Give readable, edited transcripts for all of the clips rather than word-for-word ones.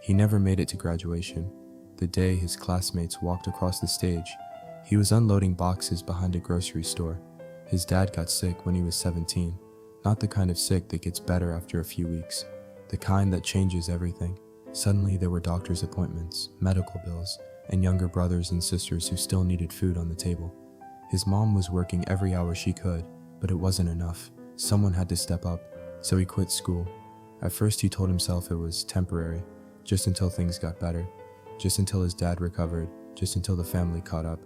He never made it to graduation. The day his classmates walked across the stage, he was unloading boxes behind a grocery store. His dad got sick when he was 17, not the kind of sick that gets better after a few weeks, the kind that changes everything. Suddenly there were doctor's appointments, medical bills, and younger brothers and sisters who still needed food on the table. His mom was working every hour she could, but it wasn't enough. Someone had to step up, so he quit school. At first he told himself it was temporary, just until things got better, just until his dad recovered, just until the family caught up.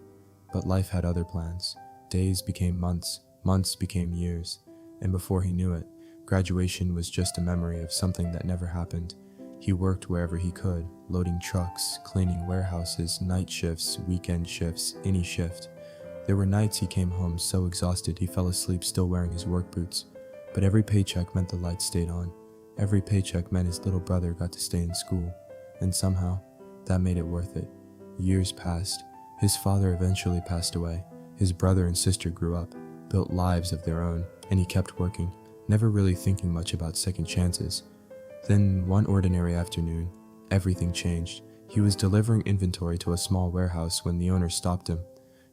But life had other plans. Days became months, months became years, and before he knew it, graduation was just a memory of something that never happened. He worked wherever he could, loading trucks, cleaning warehouses, night shifts, weekend shifts, any shift. There were nights he came home so exhausted he fell asleep still wearing his work boots. But every paycheck meant the lights stayed on. Every paycheck meant his little brother got to stay in school. And somehow, that made it worth it. Years passed. His father eventually passed away. His brother and sister grew up, built lives of their own, and he kept working, never really thinking much about second chances. Then, one ordinary afternoon, everything changed. He was delivering inventory to a small warehouse when the owner stopped him.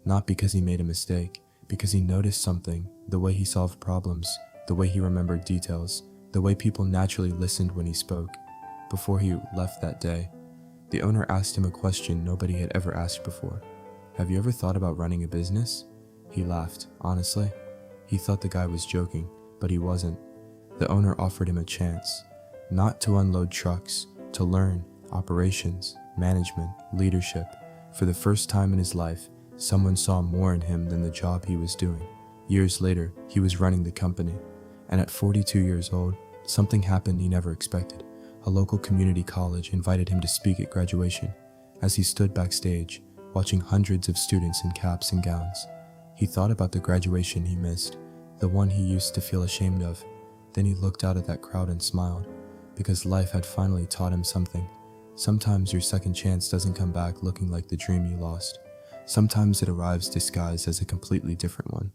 Not because he made a mistake, because he noticed something, the way he solved problems, the way he remembered details, the way people naturally listened when he spoke. Before he left that day, the owner asked him a question nobody had ever asked before. "Have you ever thought about running a business?" He laughed, honestly. He thought the guy was joking, but he wasn't. The owner offered him a chance, not to unload trucks, to learn operations, management, leadership. For the first time in his life, someone saw more in him than the job he was doing. Years later, he was running the company. And at 42 years old, something happened he never expected. A local community college invited him to speak at graduation. As he stood backstage, watching hundreds of students in caps and gowns, he thought about the graduation he missed, the one he used to feel ashamed of. Then he looked out at that crowd and smiled, because life had finally taught him something. Sometimes your second chance doesn't come back looking like the dream you lost. Sometimes it arrives disguised as a completely different one.